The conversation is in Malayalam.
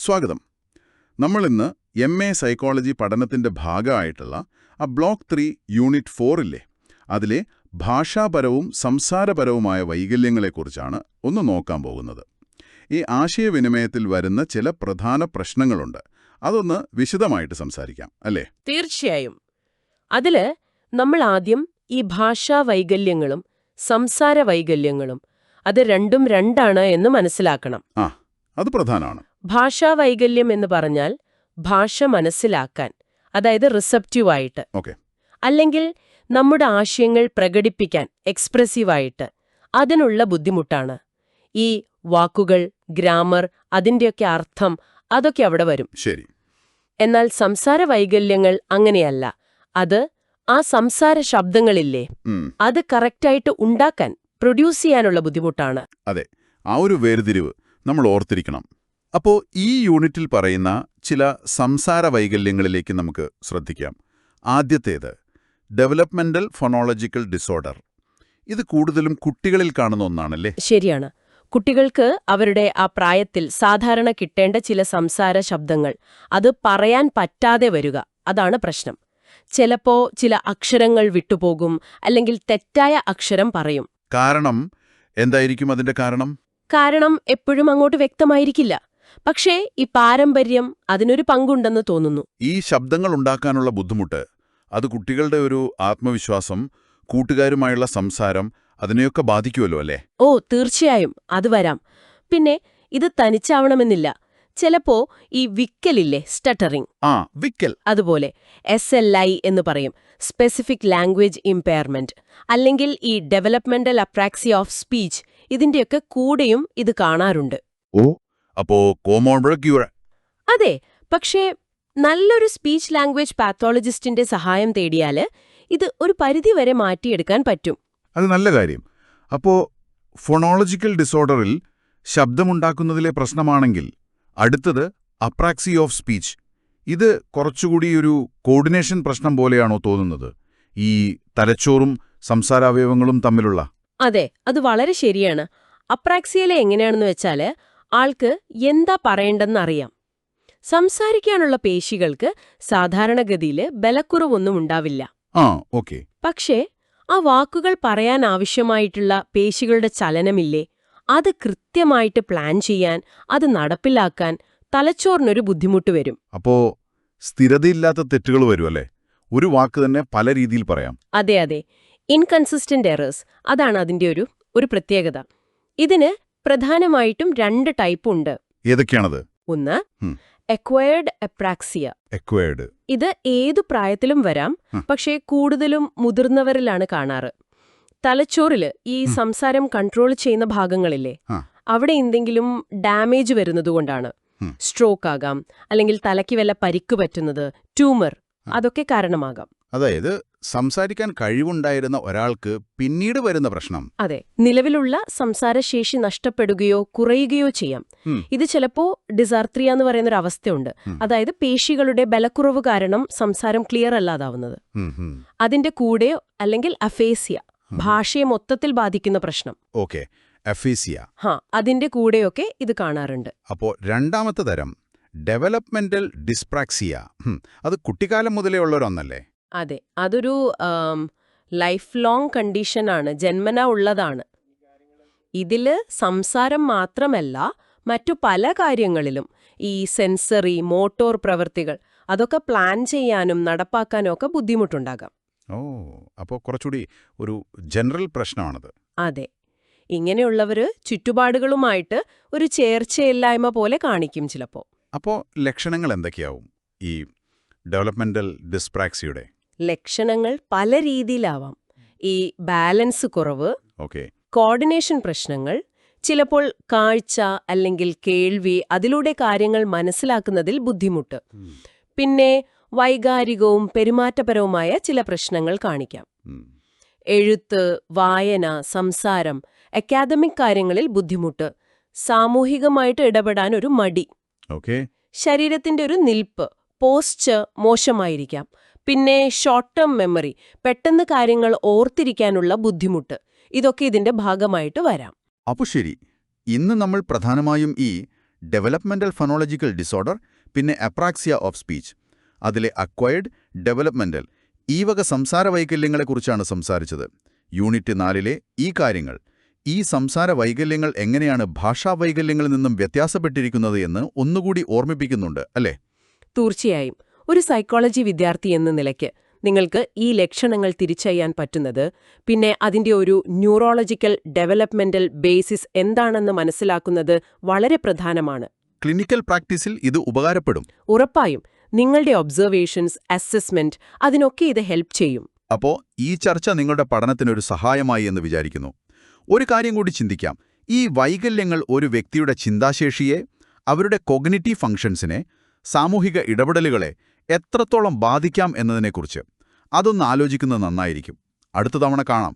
സ്വാഗതം. നമ്മളിന്ന് MA സൈക്കോളജി പഠനത്തിന്റെ ഭാഗമായിട്ടുള്ള ബ്ലോക്ക് 3 യൂണിറ്റ് 4 ഇല്ലേ, അതിലെ ഭാഷാപരവും സംസാരപരവുമായ വൈകല്യങ്ങളെക്കുറിച്ചാണ് ഒന്ന് നോക്കാൻ പോകുന്നത്. ഈ ആശയവിനിമയത്തിൽ വരുന്ന ചില പ്രധാന പ്രശ്നങ്ങളുണ്ട്. അതൊന്ന് വിശദമായിട്ട് സംസാരിക്കാം, അല്ലേ? തീർച്ചയായും. അതില് നമ്മൾ ആദ്യം ഈ ഭാഷാ വൈകല്യങ്ങളും സംസാര വൈകല്യങ്ങളും അത് രണ്ടും രണ്ടാണ് എന്ന് മനസ്സിലാക്കണം. അത് പ്രധാനമാണ്. ഭാഷാ വൈകല്യം എന്ന് പറഞ്ഞാൽ ഭാഷ മനസ്സിലാക്കാൻ, അതായത് റിസപ്റ്റീവായിട്ട്, അല്ലെങ്കിൽ നമ്മുടെ ആശയങ്ങൾ പ്രകടിപ്പിക്കാൻ എക്സ്പ്രസീവായിട്ട്, അതിനുള്ള ബുദ്ധിമുട്ടാണ്. ഈ വാക്കുകൾ, ഗ്രാമർ, അതിൻ്റെയൊക്കെ അർത്ഥം അതൊക്കെ അവിടെ വരും. ശരി. എന്നാൽ സംസാര വൈകല്യങ്ങൾ അങ്ങനെയല്ല. അത് ആ സംസാര ശബ്ദങ്ങളില്ലേ, അത് കറക്റ്റായിട്ട് ഉണ്ടാക്കാൻ, പ്രൊഡ്യൂസ് ചെയ്യാനുള്ള ബുദ്ധിമുട്ടാണ്. അതെ, ആ ഒരു വേർതിരിവ് നമ്മൾ ഓർത്തിരിക്കണം. അപ്പോൾ ഈ യൂണിറ്റിൽ പറയുന്ന ചില സംസാര വൈകല്യങ്ങളിലേക്ക് നമുക്ക് ശ്രദ്ധിക്കാം. ആദ്യത്തേത് ഡെവലപ്മെന്റൽ ഫോണോളജിക്കൽ ഡിസോർഡർ. ഇത് കൂടുതലും കുട്ടികളിൽ കാണുന്ന ഒന്നാണല്ലേ? ശരിയാണ്. കുട്ടികൾക്ക് അവരുടെ ആ പ്രായത്തിൽ സാധാരണ കിട്ടേണ്ട ചില സംസാര ശബ്ദങ്ങൾ അത് പറയാൻ പറ്റാതെ വരിക, അതാണ് പ്രശ്നം. ചിലപ്പോ ചില അക്ഷരങ്ങൾ വിട്ടുപോകും, അല്ലെങ്കിൽ തെറ്റായ അക്ഷരം പറയും. എന്തായിരിക്കും അതിന്റെ കാരണം? കാരണം എപ്പോഴും അങ്ങോട്ട് വ്യക്തമായിരിക്കില്ല. പക്ഷേ ഈ പാരമ്പര്യം അതിനൊരു പങ്കുണ്ടെന്ന് തോന്നുന്നു. ഈ ശബ്ദങ്ങൾ ഉണ്ടാക്കാനുള്ള ബുദ്ധിമുട്ട് അത് കുട്ടികളുടെ ഒരു ആത്മവിശ്വാസം, കൂട്ടുകാരുമായുള്ള സംസാരം, അതിനെയൊക്കെ ബാധിക്കുമല്ലോ, അല്ലേ? ഓ, തീർച്ചയായും അത് വരാം. പിന്നെ ഇത് തനിച്ചാവണമെന്നില്ല. ചിലപ്പോ ഈ വിക്കലില്ലേ, സ്റ്റട്ടറിംഗ്, വിക്കൽ, അതുപോലെ SLI എന്ന് പറയും, സ്പെസിഫിക് ലാംഗ്വേജ് ഇംപെയർമെന്റ്, അല്ലെങ്കിൽ ഈ ഡെവലപ്മെന്റൽ അപ്രാക്സി ഓഫ് സ്പീച്ച്, ഇതിന്റെയൊക്കെ കൂടെയും ഇത് കാണാറുണ്ട്. അപ്പോ അതെ, പക്ഷേ നല്ലൊരു സ്പീച്ച് ലാംഗ്വേജ് പാത്തോളജിസ്റ്റിന്റെ സഹായം തേടിയാല് ഇത് ഒരു പരിധിവരെ മാറ്റിയെടുക്കാൻ പറ്റും. അത് നല്ല കാര്യം. അപ്പോ ഫോണോളജിക്കൽ ഡിസോർഡറിൽ ശബ്ദമുണ്ടാക്കുന്നതിലെ പ്രശ്നമാണെങ്കിൽ അടുത്തത് അപ്രാക്സി ഓഫ് സ്പീച്ച്. ഇത് കുറച്ചുകൂടി ഒരു കോർഡിനേഷൻ പ്രശ്നം പോലെയാണോ തോന്നുന്നത്, ഈ തലച്ചോറും സംസാരാവയവങ്ങളും തമ്മിലുള്ള? അതെ, അത് വളരെ ശരിയാണ്. അപ്രാക്സിയയിലെ എങ്ങനെയാണെന്ന് വെച്ചാല് ആൾക്ക് എന്താ പറയേണ്ടെന്നറിയാം. സംസാരിക്കാനുള്ള പേശികൾക്ക് സാധാരണഗതിയില് ബലക്കുറവൊന്നും ഉണ്ടാവില്ല. പക്ഷേ ആ വാക്കുകൾ പറയാൻ ആവശ്യമായിട്ടുള്ള പേശികളുടെ ചലനമില്ലേ, അത് കൃത്യമായിട്ട് പ്ലാൻ ചെയ്യാൻ, അത് നടപ്പിലാക്കാൻ തലച്ചോറിനൊരു ബുദ്ധിമുട്ട് വരും. അപ്പോ സ്ഥിരതയില്ലാത്ത തെറ്റുകൾ വരുമല്ലേ? ഒരു വാക്ക് തന്നെ പല രീതിയിൽ പറയാം. അതെ, ഇൻകൺസിസ്റ്റന്റ് എറേഴ്സ്, അതാണ് അതിന്റെ ഒരു പ്രത്യേകത. ഇതിന് പ്രധാനമായിട്ടും 2 ടൈപ്പ് ഉണ്ട്. ഏതൊക്കെയാണത്? ഒന്ന് എക്വയർഡ് അപ്രാക്സിയ. ഇത് ഏതു പ്രായത്തിലും വരാം, പക്ഷേ കൂടുതലും മുതിർന്നവരിലാണ് കാണാറ്. തലച്ചോറില് ഈ സംസാരം കൺട്രോൾ ചെയ്യുന്ന ഭാഗങ്ങളില്ലേ, അവിടെ എന്തെങ്കിലും ഡാമേജ് വരുന്നതുകൊണ്ടാണ്. സ്ട്രോക്ക് ആകാം, അല്ലെങ്കിൽ തലയ്ക്ക് വല്ല പരിക്ക് പറ്റുന്നത്, ട്യൂമർ, അതൊക്കെ കാരണമാകാം. അതായത് സംസാരിക്കാൻ കഴിവുണ്ടായിരുന്ന ഒരാൾക്ക് പിന്നീട് വരുന്ന പ്രശ്നം. അതെ, നിലവിലുള്ള സംസാരശേഷി നഷ്ടപ്പെടുകയോ കുറയുകയോ ചെയ്യാം. ഇത് ചിലപ്പോ ഡിസാർത്രിയ എന്ന് പറയുന്നൊരു അവസ്ഥയുണ്ട്. അതായത് പേശികളുടെ ബലക്കുറവ് കാരണം സംസാരം ക്ലിയർ അല്ലാതാവുന്നത്. അതിന്റെ കൂടെ അല്ലെങ്കിൽ അഫേസിയ, ഭാഷയെ മൊത്തത്തിൽ ബാധിക്കുന്ന പ്രശ്നം. അതിന്റെ കൂടെയൊക്കെ ഇത് കാണാറുണ്ട്. അപ്പോ രണ്ടാമത്തെ തരം ഡെവലപ്മെന്റൽ ഡിസ്പ്രാക്സിയ, അത് കുട്ടിക്കാലം മുതലേ ഉള്ളവരൊന്നല്ലേ? അതെ, അതൊരു ലൈഫ് ലോങ് കണ്ടീഷനാണ്, ജന്മനാ ഉള്ളതാണ്. ഇതില് സംസാരം മാത്രമല്ല, മറ്റു പല കാര്യങ്ങളിലും ഈ സെൻസറി, മോട്ടോർ പ്രവൃത്തികൾ അതൊക്കെ പ്ലാൻ ചെയ്യാനും നടപ്പാക്കാനും ഒക്കെ ബുദ്ധിമുട്ടുണ്ടാകാം. അപ്പോൾ കുറച്ചുകൂടി ഒരു ജനറൽ പ്രശ്നമാണത്. അതെ, ഇങ്ങനെയുള്ളവര് ചുറ്റുപാടുകളുമായിട്ട് ഒരു ചേർച്ചയില്ലായ്മ പോലെ കാണിക്കും ചിലപ്പോ. അപ്പോൾ ലക്ഷണങ്ങൾ എന്തൊക്കെയാവും ഈ ഡെവലപ്മെന്റൽ ഡിസ്പ്രാക്സിയുടെ? ലക്ഷണങ്ങൾ പല രീതിയിലാവാം. ഈ ബാലൻസ് കുറവ്, കോർഡിനേഷൻ പ്രശ്നങ്ങൾ, ചിലപ്പോൾ കാഴ്ച അല്ലെങ്കിൽ കേൾവി, അതിലൂടെ കാര്യങ്ങൾ മനസ്സിലാക്കുന്നതിൽ ബുദ്ധിമുട്ട്, പിന്നെ വൈകാരികവും പെരുമാറ്റപരവുമായ ചില പ്രശ്നങ്ങൾ കാണിക്കാം. എഴുത്ത്, വായന, സംസാരം, അക്കാദമിക് കാര്യങ്ങളിൽ ബുദ്ധിമുട്ട്, സാമൂഹികമായിട്ട് ഇടപെടാൻ ഒരു മടി, ശരീരത്തിന്റെ ഒരു നിൽപ്പ്, പോസ്ചർ മോശമായിരിക്കാം, പിന്നെ ഷോർട്ട് ടേം മെമ്മറി, പെട്ടെന്ന് കാര്യങ്ങൾ ഓർത്തിരിക്കാനുള്ള ബുദ്ധിമുട്ട്, ഇതൊക്കെ ഇതിന്റെ ഭാഗമായിട്ട് വരാം. അപ്പോൾ ശരി, ഇന്ന് നമ്മൾ പ്രധാനമായും ഈ ഡെവലപ്മെന്റൽ ഫൊണോളജിക്കൽ ഡിസോർഡർ, പിന്നെ അപ്രാക്സിയ ഓഫ് സ്പീച്ച്. അതിലെ അക്വയർഡ്, ഡെവലപ്മെന്റൽ ഈ വക സംസാര വൈകല്യങ്ങളെക്കുറിച്ചാണ് സംസാരിച്ചത്. യൂണിറ്റ് 4-ലെ ഈ കാര്യങ്ങൾ, ഈ സംസാര വൈകല്യങ്ങൾ എങ്ങനെയാണ് ഭാഷാ വൈകല്യങ്ങളിൽ നിന്നും വ്യത്യാസപ്പെട്ടിരിക്കുന്നത് എന്ന് ഒന്നുകൂടി ഓർമ്മിപ്പിക്കുന്നുണ്ട്, അല്ലേ? തീർച്ചയായും. ഒരു സൈക്കോളജി വിദ്യാർത്ഥി എന്ന നിലയ്ക്ക് നിങ്ങൾക്ക് ഈ ലക്ഷണങ്ങൾ തിരിച്ചറിയാൻ പറ്റുന്നത്, പിന്നെ അതിന്റെ ഒരു ന്യൂറോളജിക്കൽ ഡെവലപ്മെന്റൽ ബേസിസ് എന്താണെന്ന് മനസ്സിലാക്കുന്നത് വളരെ പ്രധാനമാണ്. ക്ലിനിക്കൽ പ്രാക്ടീസിൽ ഇത് ഉപകാരപ്പെടും. ഉറപ്പായും. നിങ്ങളുടെ ഒബ്സർവേഷൻസ്, അസസ്മെന്റ്, അതിനൊക്കെ ഇത് ഹെൽപ്പ് ചെയ്യും. അപ്പോൾ ഈ ചർച്ച നിങ്ങളുടെ പഠനത്തിനൊരു സഹായമായി എന്ന് വിചാരിക്കുന്നു. ഒരു കാര്യം കൂടി ചിന്തിക്കാം. ഈ വൈകല്യങ്ങൾ ഒരു വ്യക്തിയുടെ ചിന്താശേഷിയെ, അവരുടെ കോഗ്നിറ്റീവ് ഫംഗ്ഷൻസിനെ, സാമൂഹിക ഇടപെടലുകളെ എത്രത്തോളം ബാധിക്കാം എന്നതിനെക്കുറിച്ച്. അതൊന്ന് ആലോചിക്കുന്നത് നന്നായിരിക്കും. അടുത്ത തവണ കാണാം.